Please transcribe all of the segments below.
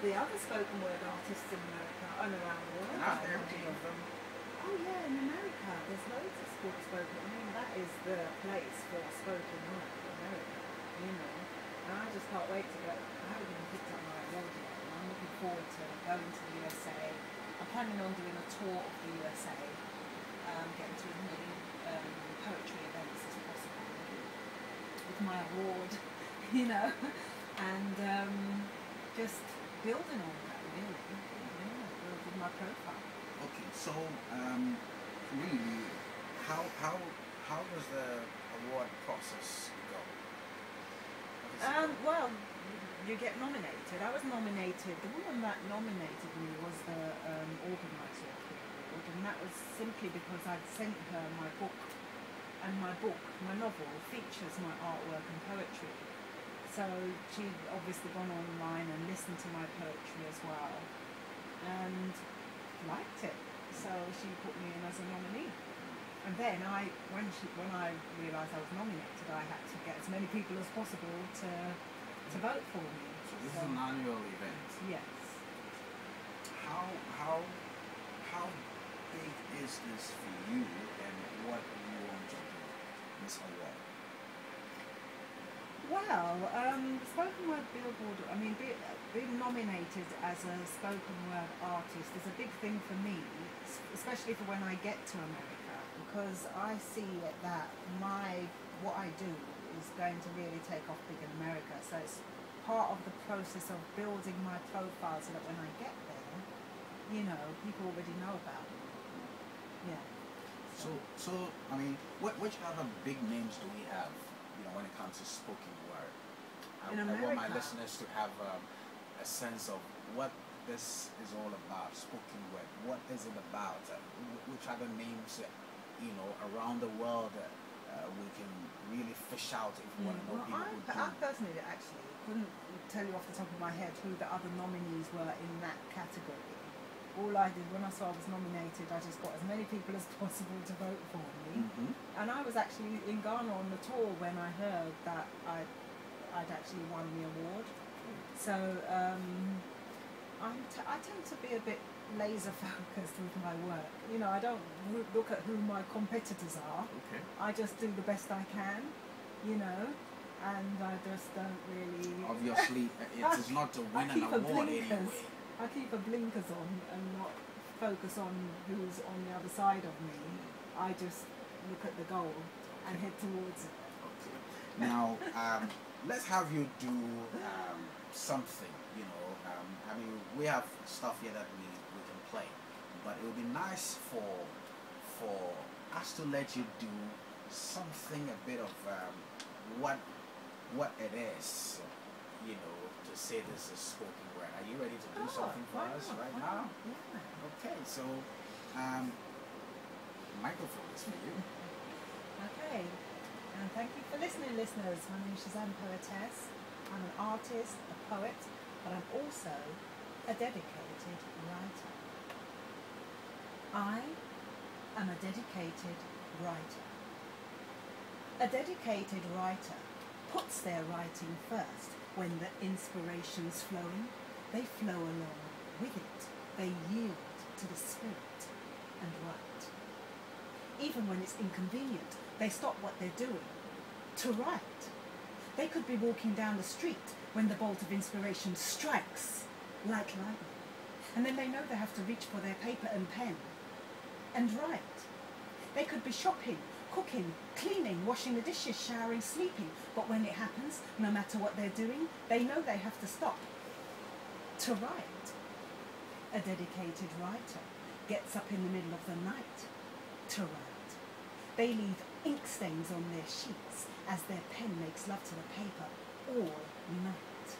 the other spoken word artists in America and around the world. Are there any of them? Oh yeah, in America, there's loads of spoken. I mean, that is the place for spoken word in America, you know. And I just can't wait to go. I haven't even picked up my award yet, and I'm looking forward to going to the USA. I'm planning on doing a tour of the USA, getting to as many poetry events as possible with my award, you know, and just building on that, really, building my profile. Okay, so really, how does the award process go? Well, you get nominated. I was nominated. The woman that nominated me was the organizer of the award, and that was simply because I'd sent her my book, and my novel, features my artwork and poetry. So she'd obviously gone online and listened to my poetry as well, and liked it. So she put me in as a nominee. And then when I realised I was nominated, I had to get as many people as possible to vote for me. So this is an annual event. Yes. How big is this for you, and what do you want to do this award? Well, spoken word Billboard, I mean, being nominated as a spoken word artist is a big thing for me, especially for when I get to America, because I see that what I do is going to really take off big in America. So it's part of the process of building my profile so that when I get there, you know, people already know about me. Yeah. So I mean, which other big names do we have, you know, when it comes to spoken word? I want my listeners to have a sense of what this is all about, spoken word. What is it about? Which other names, you know, around the world we can really fish out if we want to know people who do. I personally actually couldn't tell you off the top of my head who the other nominees were in that category. All I did when I saw I was nominated, I just got as many people as possible to vote for me. And I was actually in Ghana on the tour when I heard that I'd actually won the award. So I tend to be a bit laser focused with my work. You know, I don't look at who my competitors are. Okay. I just do the best I can, you know, and I just don't really... Obviously, it is not to win an award anyway. I keep a blinkers on and not focus on who's on the other side of me. I just look at the goal and head towards it. Okay. Now, let's have you do something, you know. I mean, we have stuff here that we can play, but it would be nice for us to let you do something, a bit of what it is, you know, to say this is spoken word. Are you ready to do something for us right now? Yeah. Okay, so microphone is for you. Okay, and thank you for listening, listeners. My name is Shazam Poetess. I'm an artist, a poet, but I'm also a dedicated writer. I am a dedicated writer. A dedicated writer puts their writing first. When the inspiration's flowing, they flow along with it. They yield to the spirit and write. Even when it's inconvenient, they stop what they're doing to write. They could be walking down the street when the bolt of inspiration strikes like lightning. And then they know they have to reach for their paper and pen and write. They could be shopping, cooking, cleaning, washing the dishes, showering, sleeping. But when it happens, no matter what they're doing, they know they have to stop to write. A dedicated writer gets up in the middle of the night to write. They leave ink stains on their sheets as their pen makes love to the paper all night.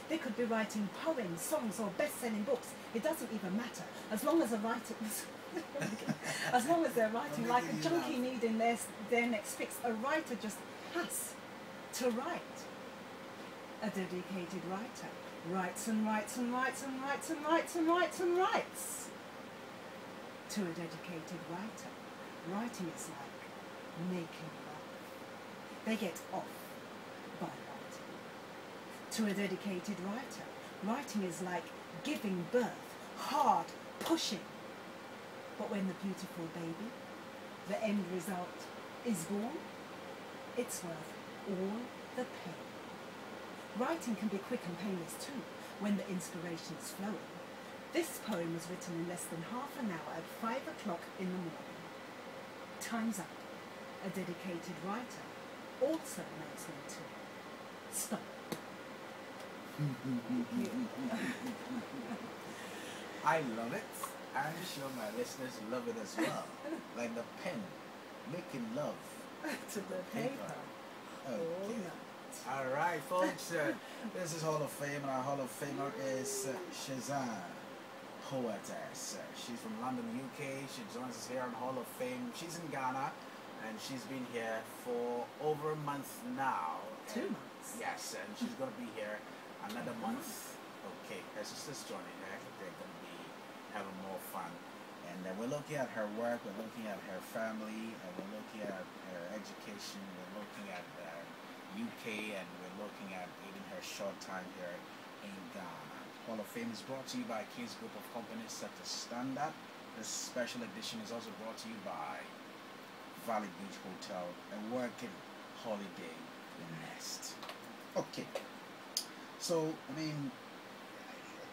They could be writing poems, songs, or best-selling books. It doesn't even matter, as long as a writer... as long as they're writing like a junkie needing their next fix, a writer just has to write. A dedicated writer writes and writes and writes and writes and writes and writes and writes. To a dedicated writer, writing is like making love. They get off by writing. To a dedicated writer, Writing is like giving birth, hard, pushing. But when the beautiful baby, the end result, is born, it's worth all the pain. Writing can be quick and painless too, when the inspiration is flowing. This poem was written in less than half an hour at 5 o'clock in the morning. Time's up. A dedicated writer also knows when to stop. I love it. I'm sure my listeners love it as well. Like the pen, making love To the paper. Okay. All night. All right, folks. This is Hall of Fame, and our Hall of Famer is Shazan Poetess. She's from London, UK. She joins us here on Hall of Fame. She's in Ghana, and she's been here for over a month now. 2 months. Yes, and she's going to be here another month. Okay, her sister's joining her. They're going to be having more fun. And we're looking at her work, we're looking at her family, and we're looking at her education, we're looking at UK, and we're looking at even her short time here in Ghana. Hall of Fame is brought to you by King's Group of Companies such as Standard. This special edition is also brought to you by Valley Beach Hotel, a working holiday nest. Okay, so I mean,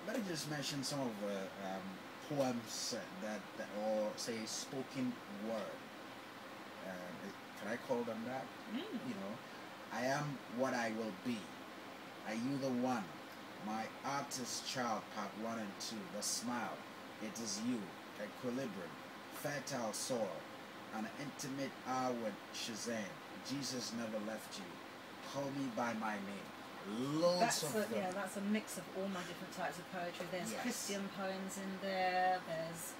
let me just mention some of the poems that or say spoken word. Can I call them that? You know, I am what I will be. Are you the one? My artist child, part 1 and 2. The smile, it is you. Equilibrium, fertile soil, an intimate hour with Shazam. Jesus never left you. Call me by my name. Loads of them. Yeah, that's a mix of all my different types of poetry. There's Yes. Christian poems in there. There's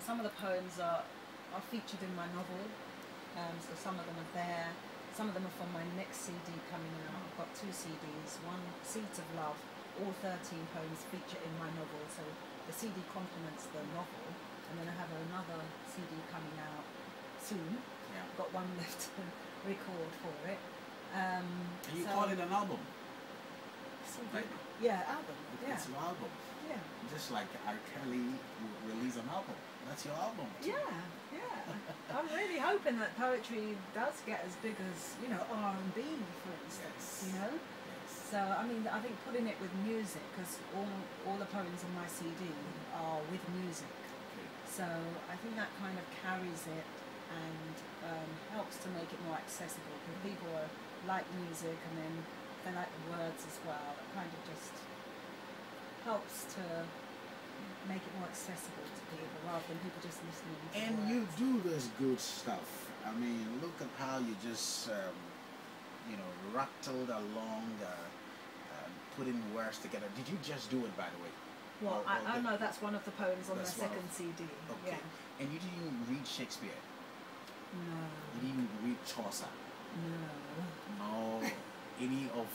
some of the poems are featured in my novel, so some of them are there. Some of them are from my next CD coming out. I've got 2 CDs. One, Seeds of Love. All 13 poems feature in my novel, so the CD complements the novel. And then I have another CD coming out soon. Yeah. I've got one left to record for it. And you so- call it an album? CD. Right. Yeah, album. Yeah. It's your album. Yeah. Just like R. Kelly release an album. That's your album too. Yeah. I'm really hoping that poetry does get as big as, R&B, for instance, Yes. Yes. So, I mean, I think putting it with music, because all the poems on my CD are with music. Okay. So I think that kind of carries it and helps to make it more accessible, because people like music and then they like the words as well. It kind of just helps to make it more accessible to people rather than people just listening to And words. you do this good stuff. I mean, look at how you just, rattled along, putting words together. Did you just do it, by the way? Well, Or I the- know that's one of the poems on my That's one second of- CD. Okay. Yeah. And you didn't read Shakespeare. No. You didn't read Chaucer. No. No, any of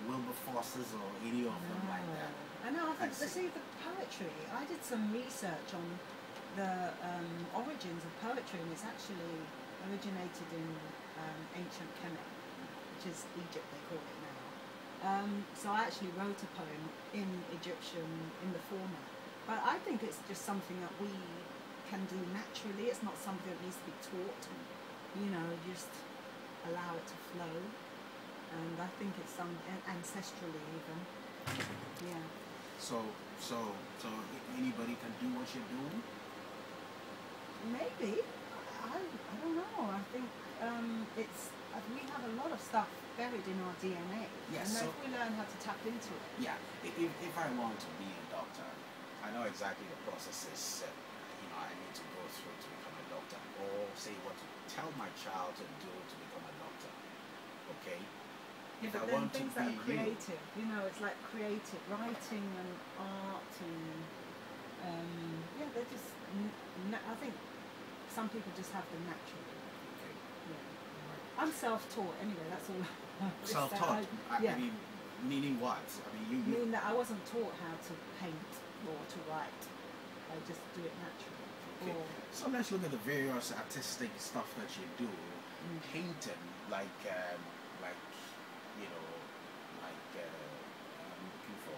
Wilberforce's or any of them like that. I know, I think, I see. see, the poetry, I did some research on the origins of poetry, and it's actually originated in ancient Kemet, which is Egypt, they call it now. So I actually wrote a poem in Egyptian in the format. But I think it's just something that we can do naturally. It's not something that needs to be taught, just allow it to flow. And I think it's ancestrally even. Yeah. So anybody can do what you're doing? Maybe. I don't know. I think we have a lot of stuff buried in our DNA. Yes, And so- if we learn how to tap into it. Yeah. If I want to be a doctor, I know exactly the process is. I need to go through to become a doctor, or say what to tell my child to do to become a doctor. Okay. Yeah, If but I then want to things that are be you, creative, it's like creative writing and art and they're just. I think some people just have them naturally. okay. Yeah. I'm self-taught anyway. That's all. Self-taught. I Yeah. mean, meaning what? I mean, I mean that I wasn't taught how to paint or to write. I just do it naturally. Okay. Or, So let's look at the various artistic stuff that you do. Painting, I'm looking for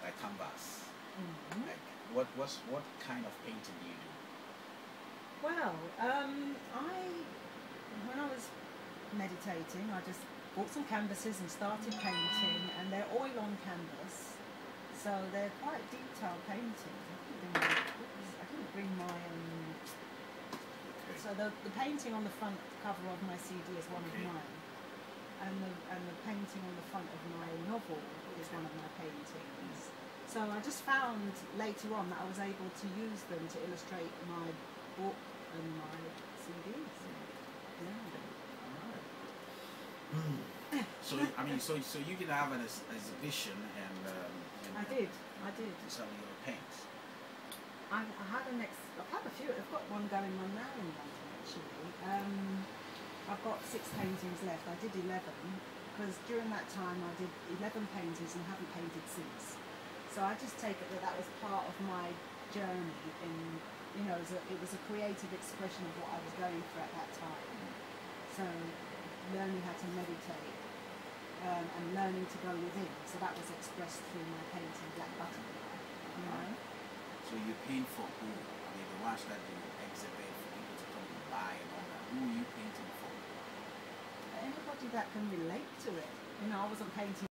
like canvas. Mhm. Like what kind of painting do you do? Well, when I was meditating, I just bought some canvases and started painting, and they're oil on canvas, so they're quite detailed paintings. I didn't bring my Okay. so the painting on the front cover of my CD is one Okay. of mine, and the painting on the front of my novel is one of my paintings. So I just found later on that I was able to use them to illustrate my book and my CDs. Yeah. So I mean, so you can have an exhibition and I did. sell your paints. I've had a few. I've got one going on now in London actually. I've got 6 paintings left. I did 11 because during that time I did 11 paintings and haven't painted since. So I just take it that was part of my journey in, it was a creative expression of what I was going through at that time. So learning how to meditate and learning to go within. So that was expressed through my painting Black Butterfly. You know? So you paint for who? I mean, the ones that you exhibit for people to come and buy and all that. Who are you painting for? Anybody that can relate to it. I wasn't painting